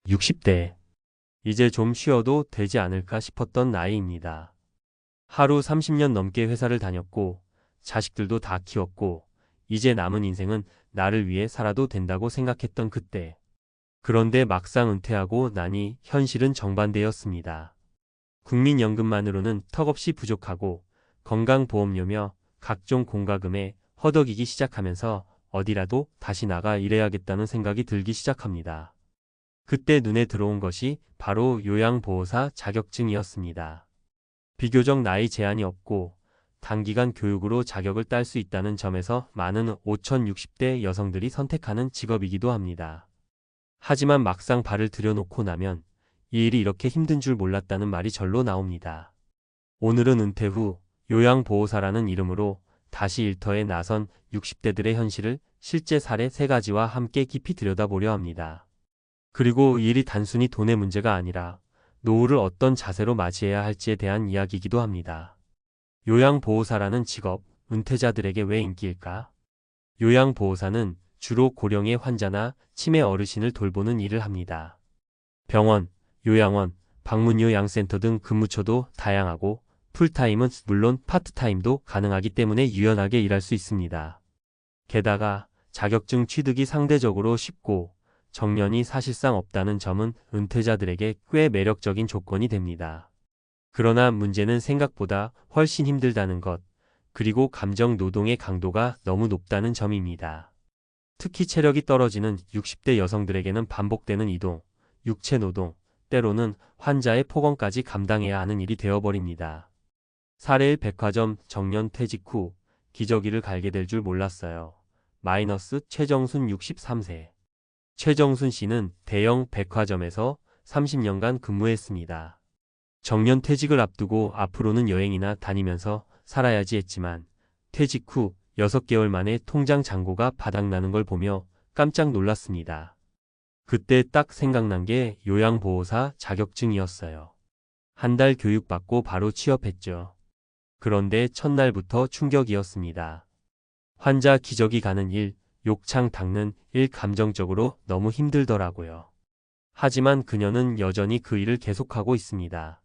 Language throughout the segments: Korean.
60대. 이제 좀 쉬어도 되지 않을까 싶었던 나이입니다. 하루 30년 넘게 회사를 다녔고, 자식들도 다 키웠고, 이제 남은 인생은 나를 위해 살아도 된다고 생각했던 그때. 그런데 막상 은퇴하고 나니 현실은 정반대였습니다. 국민연금만으로는 턱없이 부족하고, 건강보험료며 각종 공과금에 허덕이기 시작하면서 어디라도 다시 나가 일해야겠다는 생각이 들기 시작합니다. 그때 눈에 들어온 것이 바로 요양보호사 자격증이었습니다. 비교적 나이 제한이 없고 단기간 교육으로 자격을 딸 수 있다는 점에서 많은 5060대 여성들이 선택하는 직업이기도 합니다. 하지만 막상 발을 들여놓고 나면 이 일이 이렇게 힘든 줄 몰랐다는 말이 절로 나옵니다. 오늘은 은퇴 후 요양보호사라는 이름으로 다시 일터에 나선 60대들의 현실을 실제 사례 3가지와 함께 깊이 들여다보려 합니다. 그리고 이 일이 단순히 돈의 문제가 아니라 노후를 어떤 자세로 맞이해야 할지에 대한 이야기이기도 합니다. 요양보호사라는 직업, 은퇴자들에게 왜 인기일까? 요양보호사는 주로 고령의 환자나 치매 어르신을 돌보는 일을 합니다. 병원, 요양원, 방문요양센터 등 근무처도 다양하고 풀타임은 물론 파트타임도 가능하기 때문에 유연하게 일할 수 있습니다. 게다가 자격증 취득이 상대적으로 쉽고 정년이 사실상 없다는 점은 은퇴자들에게 꽤 매력적인 조건이 됩니다. 그러나 문제는 생각보다 훨씬 힘들다는 것, 그리고 감정 노동의 강도가 너무 높다는 점입니다. 특히 체력이 떨어지는 60대 여성들에게는 반복되는 이동, 육체 노동, 때로는 환자의 폭언까지 감당해야 하는 일이 되어버립니다. 사례일 백화점 정년 퇴직 후 기저귀를 갈게 될 줄 몰랐어요. 마이너스 최정순 63세. 최정순 씨는 대형 백화점에서 30년간 근무했습니다. 정년 퇴직을 앞두고 앞으로는 여행이나 다니면서 살아야지 했지만 퇴직 후 6개월 만에 통장 잔고가 바닥나는 걸 보며 깜짝 놀랐습니다. 그때 딱 생각난 게 요양보호사 자격증이었어요. 한 달 교육받고 바로 취업했죠. 그런데 첫날부터 충격이었습니다. 환자 기저귀 가는 일, 욕창 닦는 일 감정적으로 너무 힘들더라고요. 하지만 그녀는 여전히 그 일을 계속하고 있습니다.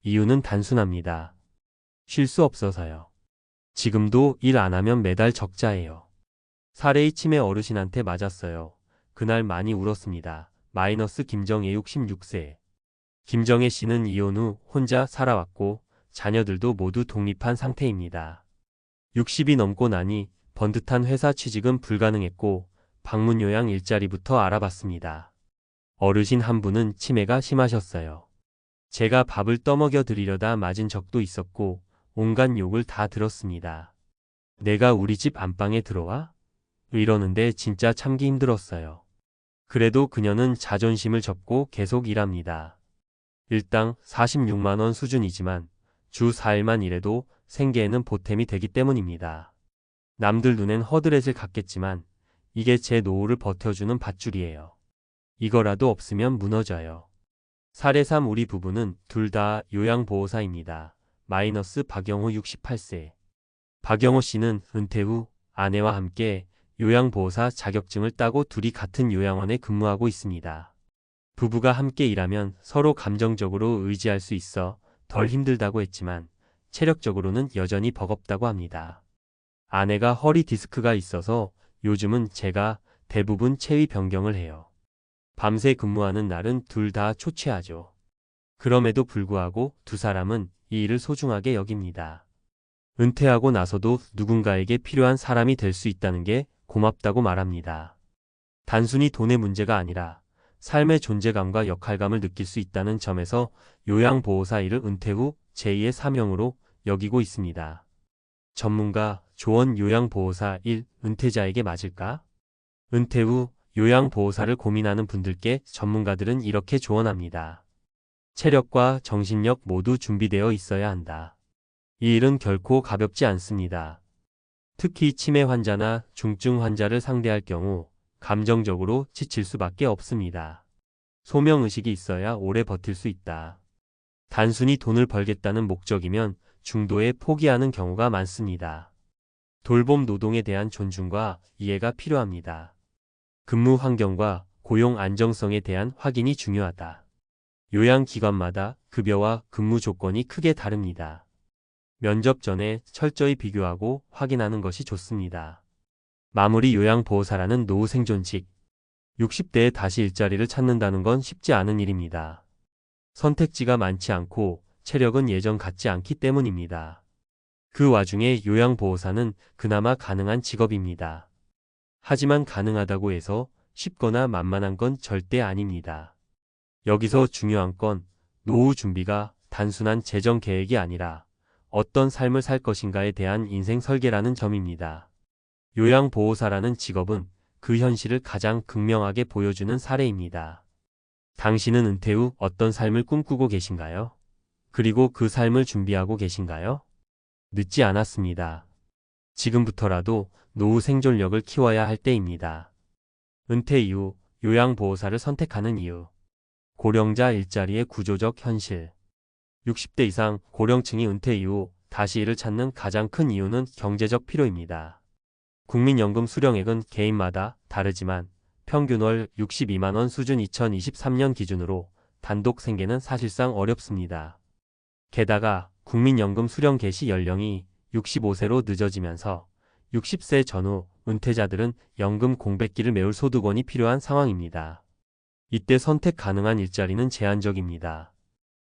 이유는 단순합니다. 쉴 수 없어서요. 지금도 일 안 하면 매달 적자예요. 사례의 치매 어르신한테 맞았어요. 그날 많이 울었습니다. 마이너스 김정혜 66세. 김정혜 씨는 이혼 후 혼자 살아왔고 자녀들도 모두 독립한 상태입니다. 60이 넘고 나니 번듯한 회사 취직은 불가능했고 방문요양 일자리부터 알아봤습니다. 어르신 한 분은 치매가 심하셨어요. 제가 밥을 떠먹여 드리려다 맞은 적도 있었고 온갖 욕을 다 들었습니다. 내가 우리 집 안방에 들어와? 이러는데 진짜 참기 힘들었어요. 그래도 그녀는 자존심을 접고 계속 일합니다. 일당 46만 원 수준이지만 주 4일만 일해도 생계에는 보탬이 되기 때문입니다. 남들 눈엔 허드렛을 갖겠지만 이게 제 노후를 버텨주는 밧줄이에요. 이거라도 없으면 무너져요. 사례 3 우리 부부는 둘 다 요양보호사입니다. 마이너스 박영호 68세. 박영호 씨는 은퇴 후 아내와 함께 요양보호사 자격증을 따고 둘이 같은 요양원에 근무하고 있습니다. 부부가 함께 일하면 서로 감정적으로 의지할 수 있어 덜 힘들다고 했지만 체력적으로는 여전히 버겁다고 합니다. 아내가 허리 디스크가 있어서 요즘은 제가 대부분 체위 변경을 해요. 밤새 근무하는 날은 둘 다 초췌하죠. 그럼에도 불구하고 두 사람은 이 일을 소중하게 여깁니다. 은퇴하고 나서도 누군가에게 필요한 사람이 될 수 있다는 게 고맙다고 말합니다. 단순히 돈의 문제가 아니라 삶의 존재감과 역할감을 느낄 수 있다는 점에서 요양보호사 일을 은퇴 후 제2의 사명으로 여기고 있습니다. 전문가 조언 요양보호사 1. 은퇴자에게 맞을까? 은퇴 후 요양보호사를 고민하는 분들께 전문가들은 이렇게 조언합니다. 체력과 정신력 모두 준비되어 있어야 한다. 이 일은 결코 가볍지 않습니다. 특히 치매 환자나 중증 환자를 상대할 경우 감정적으로 지칠 수밖에 없습니다. 소명의식이 있어야 오래 버틸 수 있다. 단순히 돈을 벌겠다는 목적이면 중도에 포기하는 경우가 많습니다. 돌봄 노동에 대한 존중과 이해가 필요합니다. 근무 환경과 고용 안정성에 대한 확인이 중요하다. 요양기관마다 급여와 근무 조건이 크게 다릅니다. 면접 전에 철저히 비교하고 확인하는 것이 좋습니다. 마무리 요양보호사라는 노후 생존직. 60대에 다시 일자리를 찾는다는 건 쉽지 않은 일입니다. 선택지가 많지 않고 체력은 예전 같지 않기 때문입니다. 그 와중에 요양보호사는 그나마 가능한 직업입니다. 하지만 가능하다고 해서 쉽거나 만만한 건 절대 아닙니다. 여기서 중요한 건 노후 준비가 단순한 재정 계획이 아니라 어떤 삶을 살 것인가에 대한 인생 설계라는 점입니다. 요양보호사라는 직업은 그 현실을 가장 극명하게 보여주는 사례입니다. 당신은 은퇴 후 어떤 삶을 꿈꾸고 계신가요? 그리고 그 삶을 준비하고 계신가요? 늦지 않았습니다. 지금부터라도 노후 생존력을 키워야 할 때입니다. 은퇴 이후 요양보호사를 선택하는 이유. 고령자 일자리의 구조적 현실. 60대 이상 고령층이 은퇴 이후 다시 일을 찾는 가장 큰 이유는 경제적 필요입니다. 국민연금 수령액은 개인마다 다르지만 평균 월 62만 원 수준 2023년 기준으로 단독 생계는 사실상 어렵습니다. 게다가 국민연금 수령 개시 연령이 65세로 늦어지면서 60세 전후 은퇴자들은 연금 공백기를 메울 소득원이 필요한 상황입니다. 이때 선택 가능한 일자리는 제한적입니다.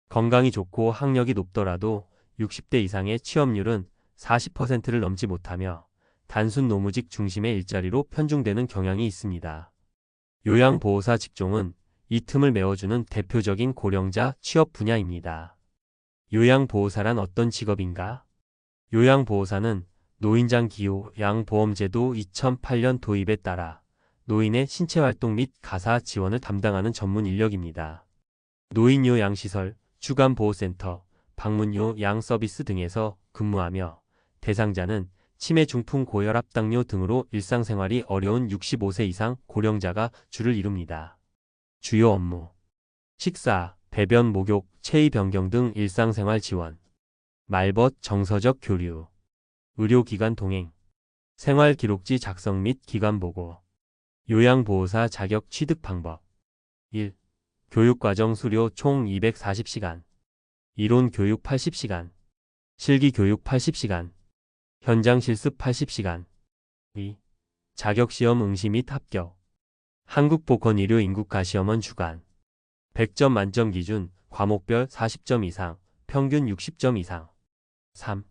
건강이 좋고 학력이 높더라도 60대 이상의 취업률은 40%를 넘지 못하며 단순 노무직 중심의 일자리로 편중되는 경향이 있습니다. 요양보호사 직종은 이 틈을 메워주는 대표적인 고령자 취업 분야입니다. 요양보호사란 어떤 직업인가? 요양보호사는 노인장기요양보험제도 2008년 도입에 따라 노인의 신체활동 및 가사 지원을 담당하는 전문 인력입니다. 노인요양시설, 주간보호센터, 방문요양 서비스 등에서 근무하며 대상자는 치매, 중풍, 고혈압, 당뇨 등으로 일상생활이 어려운 65세 이상 고령자가 주를 이룹니다. 주요 업무: 식사, 배변, 목욕, 체위 변경 등 일상생활 지원, 말벗, 정서적 교류, 의료기관 동행, 생활기록지 작성 및 기관보고, 요양보호사 자격 취득 방법. 1. 교육과정 수료 총 240시간, 이론교육 80시간, 실기교육 80시간, 현장 실습 80시간. 2. 자격시험 응시 및 합격. 한국보건의료 인국가시험원 주간. 100점 만점 기준 과목별 40점 이상, 평균 60점 이상. 3.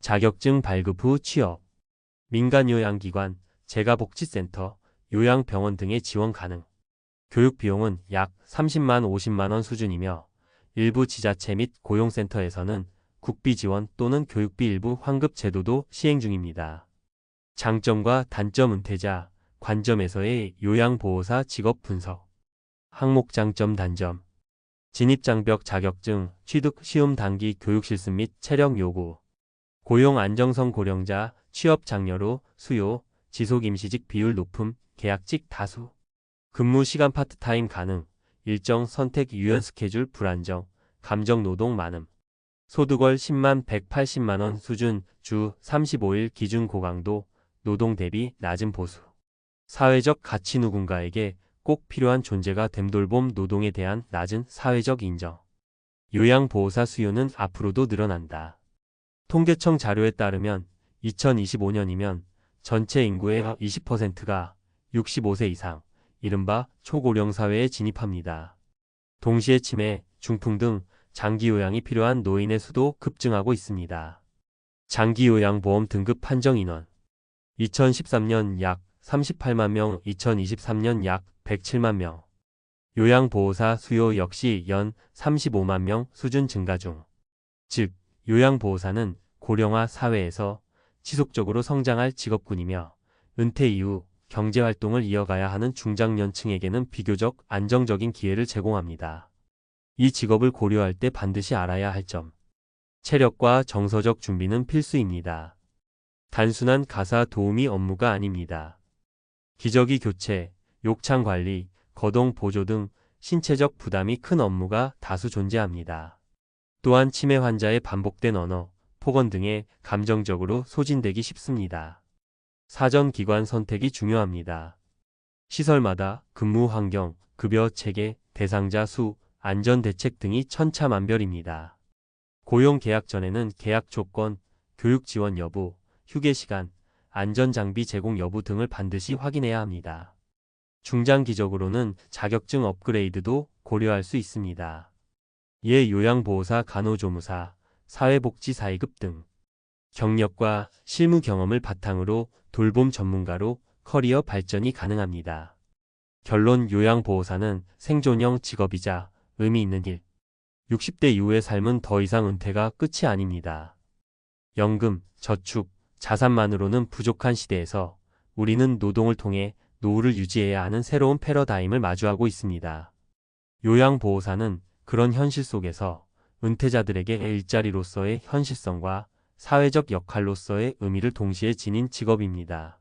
자격증 발급 후 취업. 민간요양기관, 재가복지센터, 요양병원 등의 지원 가능. 교육비용은 약 30만 50만 원 수준이며 일부 지자체 및 고용센터에서는 국비 지원 또는 교육비 일부 환급 제도도 시행 중입니다. 장점과 단점. 은퇴자 관점에서의 요양보호사 직업 분석. 항목 장점 단점. 진입장벽 자격증, 취득 시험 단기 교육 실습 및 체력 요구. 고용 안정성 고령자, 취업 장려로 수요, 지속 임시직 비율 높음, 계약직 다수. 근무 시간 파트타임 가능, 일정 선택 유연 스케줄 불안정, 감정 노동 많음. 소득월 10만 180만 원 수준, 주 35일 기준 고강도, 노동 대비 낮은 보수. 사회적 가치 누군가에게 꼭 필요한 존재가 됨. 돌봄 노동에 대한 낮은 사회적 인정. 요양보호사 수요는 앞으로도 늘어난다. 통계청 자료에 따르면 2025년이면 전체 인구의 20%가 65세 이상, 이른바 초고령 사회에 진입합니다. 동시에 치매, 중풍 등 장기 요양이 필요한 노인의 수도 급증하고 있습니다. 장기 요양보험 등급 판정 인원. 2013년 약 38만 명, 2023년 약 107만 명. 요양보호사 수요 역시 연 35만 명 수준 증가 중. 즉, 요양보호사는 고령화 사회에서 지속적으로 성장할 직업군이며 은퇴 이후 경제활동을 이어가야 하는 중장년층에게는 비교적 안정적인 기회를 제공합니다. 이 직업을 고려할 때 반드시 알아야 할 점. 체력과 정서적 준비는 필수입니다. 단순한 가사 도우미 업무가 아닙니다. 기저귀 교체, 욕창 관리, 거동 보조 등 신체적 부담이 큰 업무가 다수 존재합니다. 또한 치매 환자의 반복된 언어, 폭언 등에 감정적으로 소진되기 쉽습니다. 사전 기관 선택이 중요합니다. 시설마다 근무 환경, 급여 체계, 대상자 수, 안전 대책 등이 천차만별입니다. 고용 계약 전에는 계약 조건, 교육 지원 여부, 휴게 시간, 안전 장비 제공 여부 등을 반드시 확인해야 합니다. 중장기적으로는 자격증 업그레이드도 고려할 수 있습니다. 예 요양보호사 간호조무사, 사회복지사 2급 등 경력과 실무 경험을 바탕으로 돌봄 전문가로 커리어 발전이 가능합니다. 결론 요양보호사는 생존형 직업이자 의미 있는 일. 60대 이후의 삶은 더 이상 은퇴가 끝이 아닙니다. 연금, 저축, 자산만으로는 부족한 시대에서 우리는 노동을 통해 노후를 유지해야 하는 새로운 패러다임을 마주하고 있습니다. 요양보호사는 그런 현실 속에서 은퇴자들에게 일자리로서의 현실성과 사회적 역할로서의 의미를 동시에 지닌 직업입니다.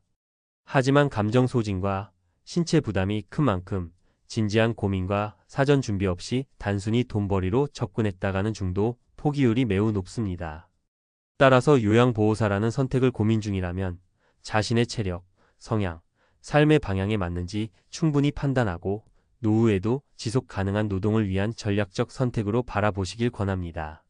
하지만 감정 소진과 신체 부담이 큰 만큼 진지한 고민과 사전 준비 없이 단순히 돈벌이로 접근했다가는 중도 포기율이 매우 높습니다. 따라서 요양보호사라는 선택을 고민 중이라면 자신의 체력, 성향, 삶의 방향에 맞는지 충분히 판단하고 노후에도 지속 가능한 노동을 위한 전략적 선택으로 바라보시길 권합니다.